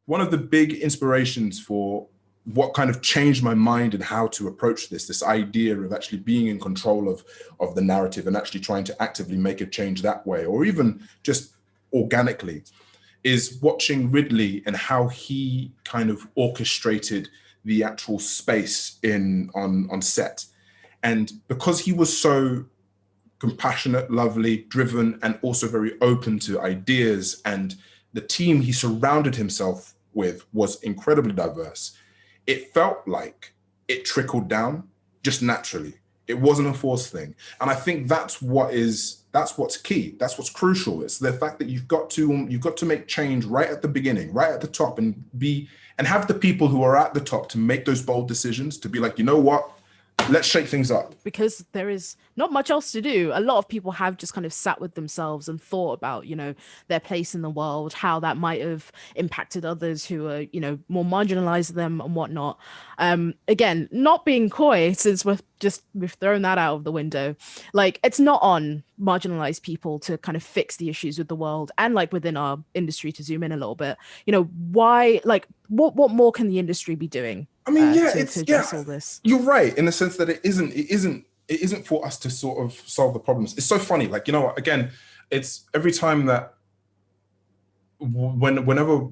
one of the big inspirations for what kind of changed my mind and how to approach this idea of actually being in control of the narrative and actually trying to actively make a change that way, or even just organically, is watching Ridley and how he kind of orchestrated the actual space on set. And because he was so compassionate, lovely, driven, and also very open to ideas, and the team he surrounded himself with was incredibly diverse, it felt like it trickled down just naturally. It wasn't a forced thing. And I think that's what's key. That's what's crucial. It's the fact that you've got to make change right at the beginning, right at the top, and have the people who are at the top to make those bold decisions, to be like, you know what? Let's shake things up. Because there is not much else to do. A lot of people have just kind of sat with themselves and thought about, their place in the world, how that might have impacted others who are, more marginalized than them and whatnot. Again, not being coy, since we've thrown that out of the window. Like, it's not on marginalized people to kind of fix the issues with the world, and like within our industry, to zoom in a little bit, why, like, what more can the industry be doing? I mean, to address all this. You're right in the sense that it isn't for us to sort of solve the problems. It's so funny, like, again, it's every time that whenever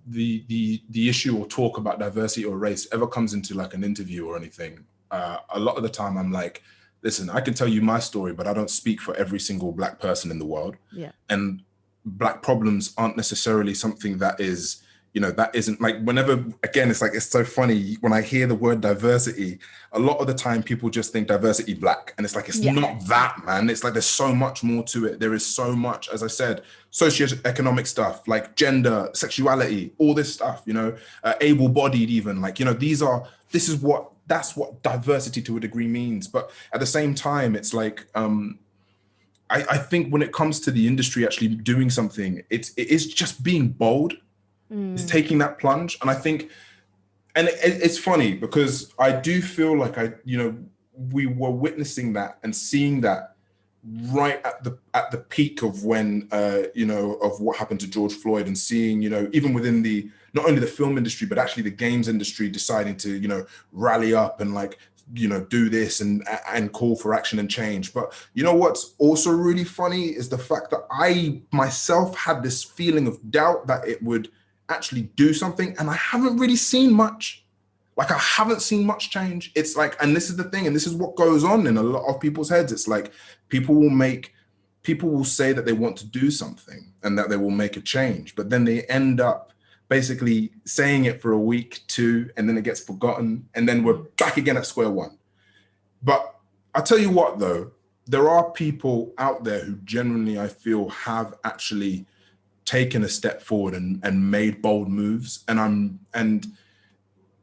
the issue or talk about diversity or race ever comes into like an interview or anything, a lot of the time I'm like, listen, I can tell you my story, but I don't speak for every single Black person in the world. Yeah. And Black problems aren't necessarily something that is, that isn't like, whenever, again, it's like, it's so funny when I hear the word diversity, a lot of the time people just think diversity Black. And it's like, it's not that, man. It's like, there's so much more to it. There is so much, as I said, socioeconomic stuff, like gender, sexuality, all this stuff, able-bodied even, like, that's what diversity to a degree means. But at the same time, it's like, I think when it comes to the industry actually doing something, it is just being bold. It's taking that plunge. And I think, and it's funny because I do feel like we were witnessing that and seeing that right at the peak of when, of what happened to George Floyd, and seeing, even within not only the film industry, but actually the games industry deciding to, rally up and like, do this and call for action and change. But what's also really funny is the fact that I myself had this feeling of doubt that it would actually do something, and I haven't really seen much. Like, I haven't seen much change. It's like, and this is the thing, and this is what goes on in a lot of people's heads. It's like people will say that they want to do something and that they will make a change, but then they end up basically saying it for a week, two, and then it gets forgotten, and then we're back again at square one. But I tell you what, though, there are people out there who genuinely, I feel, have actually taken a step forward and made bold moves, and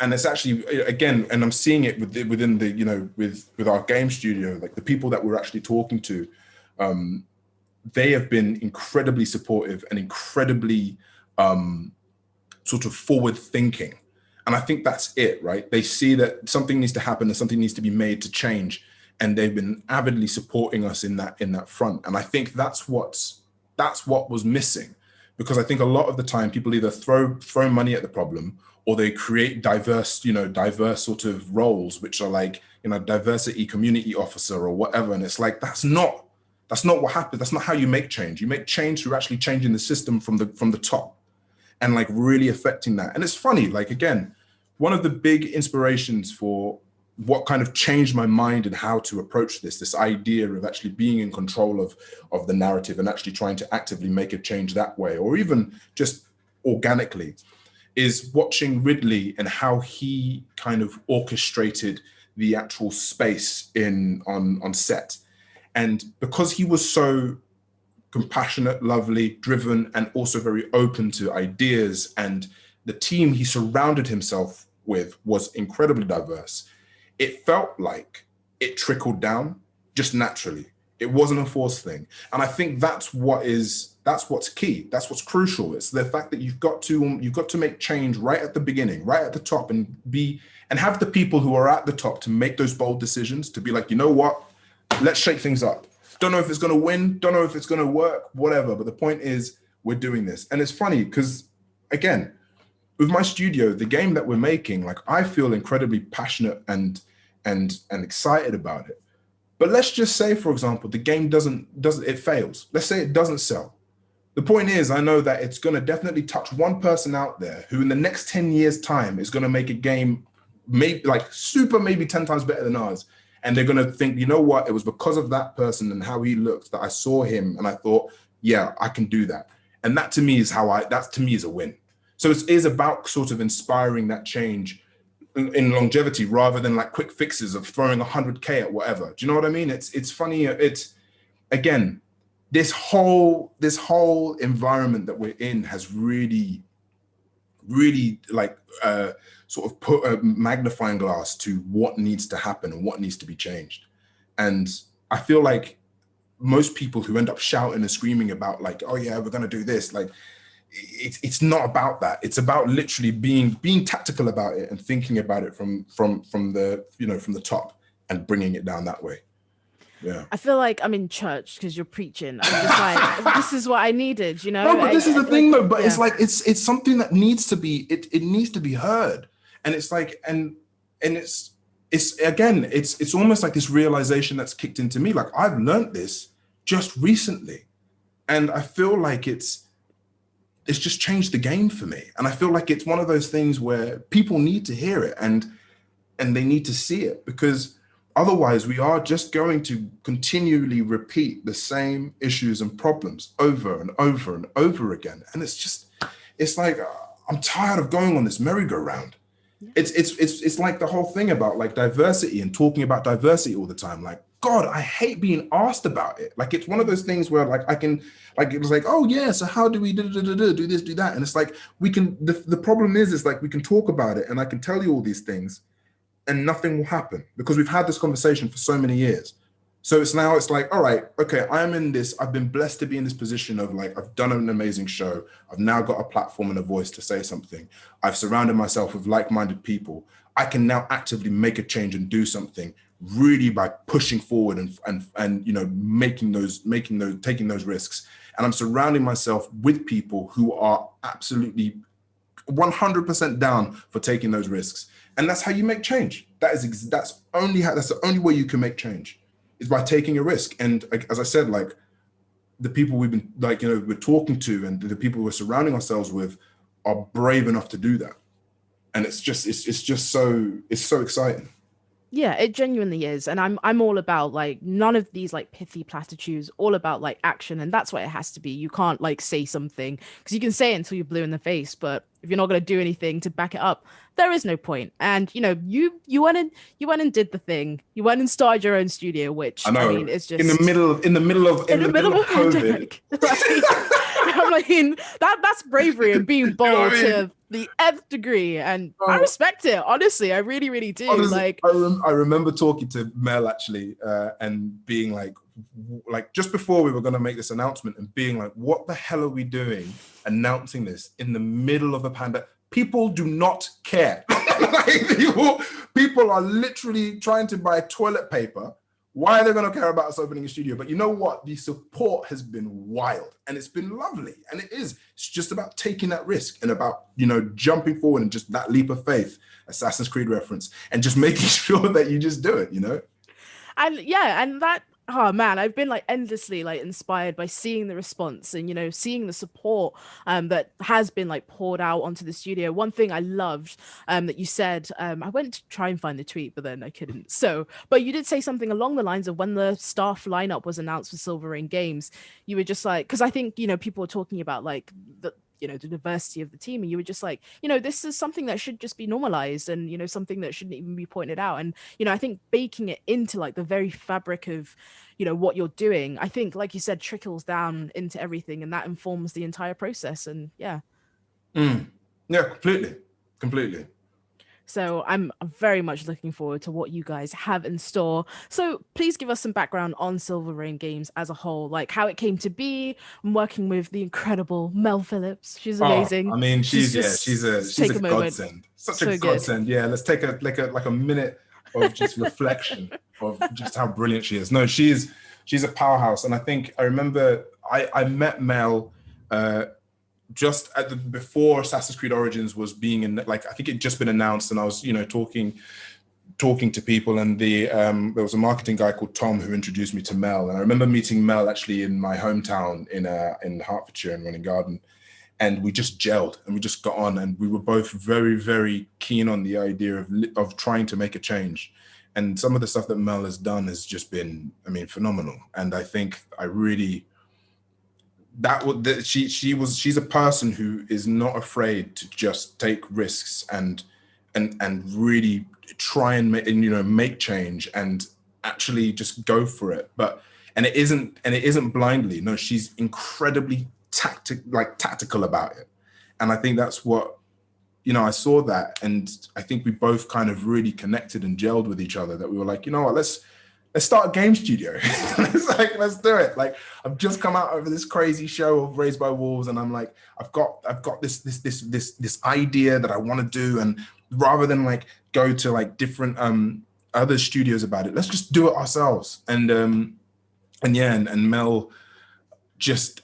it's actually, again, and I'm seeing it within the with our game studio, like the people that we're actually talking to, they have been incredibly supportive and incredibly sort of forward thinking, and I think that's it, right? They see that something needs to happen and something needs to be made to change, and they've been avidly supporting us in that front, and I think that's what was missing. Because I think a lot of the time people either throw money at the problem, or they create diverse sort of roles, which are like, diversity community officer or whatever. And it's like, that's not what happens. That's not how you make change. You make change through actually changing the system from the top and like really affecting that. And it's funny, like, again, one of the big inspirations for what kind of changed my mind and how to approach this idea of actually being in control of the narrative and actually trying to actively make a change that way, or even just organically, is watching Ridley and how he kind of orchestrated the actual space on set. And because he was so compassionate, lovely, driven, and also very open to ideas, and the team he surrounded himself with was incredibly diverse, it felt like it trickled down just naturally. It wasn't a forced thing. And I think that's what's key. That's what's crucial. It's the fact that you've got to make change right at the beginning, right at the top, and have the people who are at the top to make those bold decisions, to be like, you know what? Let's shake things up. Don't know if it's going to win. Don't know if it's going to work, whatever. But the point is, we're doing this. And it's funny because, again, with my studio, the game that we're making, like I feel incredibly passionate and excited about it. But let's just say, for example, the game doesn't it fails. Let's say it doesn't sell. The point is, I know that it's going to definitely touch one person out there who in the next 10 years time is going to make a game maybe like super, maybe 10 times better than ours. And they're going to think, you know what? It was because of that person and how he looked that I saw him and I thought, yeah, I can do that. And that to me is that to me is a win. So it is about sort of inspiring that change in longevity rather than like quick fixes of throwing 100K at whatever. Do you know what I mean? It's funny. It's, again, this whole environment that we're in has really like sort of put a magnifying glass to what needs to happen and what needs to be changed. And I feel like most people who end up shouting and screaming about like, oh yeah, we're gonna do this, like it's not about that. It's about literally being tactical about it and thinking about it from the, you know, from the top and bringing it down that way. Yeah. I feel like I'm in church because you're preaching. I'm just like, this is what I needed, you know? No, but this is the thing though, but yeah. it's like, it's something that needs to be, it needs to be heard. And it's like, and it's again, it's almost like this realization that's kicked into me. Like I've learned this just recently. And I feel like it's just changed the game for me. And I feel like it's one of those things where people need to hear it and they need to see it, because otherwise, we are just going to continually repeat the same issues and problems over and over and over again. And it's like, I'm tired of going on this merry-go-round. Yeah. It's like the whole thing about like diversity and talking about diversity all the time. Like, God, I hate being asked about it. Like, it's one of those things where like I can, like, it's like, oh yeah, so how do we do this, do that? And it's like, we can, the problem is like, we can talk about it and I can tell you all these things, and nothing will happen because we've had this conversation for so many years. So it's like, all right, okay, I'm in this, I've been blessed to be in this position of like, I've done an amazing show. I've now got a platform and a voice to say something. I've surrounded myself with like-minded people. I can now actively make a change and do something really by pushing forward and you know, taking those risks. And I'm surrounding myself with people who are absolutely 100% down for taking those risks. And that's how you make change. That's the only way you can make change, is by taking a risk. And as I said, like the people we've been like, you know, we're talking to and the people we're surrounding ourselves with are brave enough to do that. And it's so exciting. Yeah, it genuinely is. And I'm all about like none of these like pithy platitudes, all about like action. And that's what it has to be. You can't like say something because you can say it until you're blue in the face, but if you're not going to do anything to back it up, there is no point. And you know, you went and did the thing. You went and started your own studio, which I mean, it's just in the middle of COVID. I mean, that's bravery and being bold, you know what I mean? To the nth degree, and I respect it. Honestly, I really, really do. Honestly, like, I remember talking to Mel actually, and being like just before we were going to make this announcement, and being like, "What the hell are we doing? Announcing this in the middle of a pandemic? People do not care. Like, people are literally trying to buy toilet paper. Why are they going to care about us opening a studio? But you know what? The support has been wild and it's been lovely. And it's just about taking that risk and about, you know, jumping forward and just that leap of faith, Assassin's Creed reference, and just making sure that you just do it, you know? And yeah, and that, oh man, I've been like endlessly like inspired by seeing the response and, you know, seeing the support that has been like poured out onto the studio. One thing I loved that you said, I went to try and find the tweet, but then I couldn't. So, but you did say something along the lines of when the staff lineup was announced for Silver Rain Games, you were just like, because I think, you know, people were talking about like the, you know, the diversity of the team, and you were just like, you know, this is something that should just be normalized and, you know, something that shouldn't even be pointed out. And, you know, I think baking it into like the very fabric of, you know, what you're doing, I think, like you said, trickles down into everything, and that informs the entire process. And yeah. Yeah, completely. So I'm very much looking forward to what you guys have in store. So please give us some background on Silver Rain Games as a whole, like how it came to be. I'm working with the incredible Mel Phillips. She's amazing. I mean, she's a godsend. Such a godsend. Yeah, let's take a minute of just reflection of just how brilliant she is. No, she's a powerhouse. And I think I remember I met Mel just before Assassin's Creed Origins was being in, like, I think it just been announced, and I was, talking to people, and there was a marketing guy called Tom who introduced me to Mel, and I remember meeting Mel actually in my hometown in Hertfordshire in Running Garden, and we just gelled and we just got on, and we were both very, very keen on the idea of trying to make a change. And some of the stuff that Mel has done has just been, I mean, phenomenal. And I think I really, she's a person who is not afraid to just take risks and really try and make change and actually just go for it. And it isn't blindly. No, she's incredibly tactical about it. And I think that's what, I saw that, and I think we both kind of really connected and gelled with each other, that we were like, you know what, let's start a game studio. Let's do it. Like, I've just come out over this crazy show of Raised by Wolves, and I'm like, I've got this idea that I want to do, and rather than like go to like different other studios about it, let's just do it ourselves. And Mel just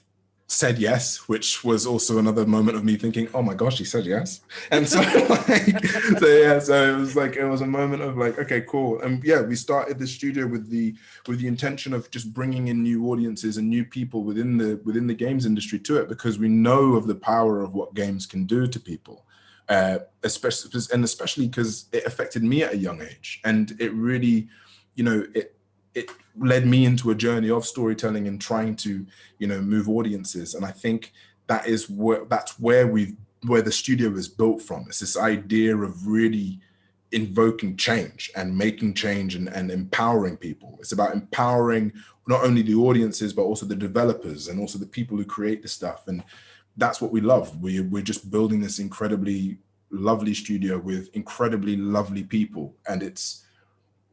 said yes, which was also another moment of me thinking, oh my gosh, he said yes. And so it was a moment of like, okay, cool. And yeah, we started the studio with the intention of just bringing in new audiences and new people within the games industry to it, because we know of the power of what games can do to people, especially because it affected me at a young age, and it really, it led me into a journey of storytelling and trying to, move audiences. And I think that's where the studio is built from. It's this idea of really invoking change and making change and empowering people. It's about empowering not only the audiences, but also the developers and also the people who create the stuff. And that's what we love. We're just building this incredibly lovely studio with incredibly lovely people. And it's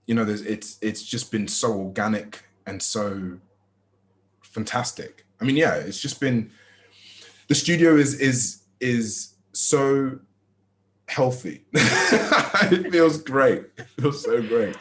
just been so organic and so fantastic. I mean, yeah, it's just been, the studio is so healthy. It feels great. It feels so great.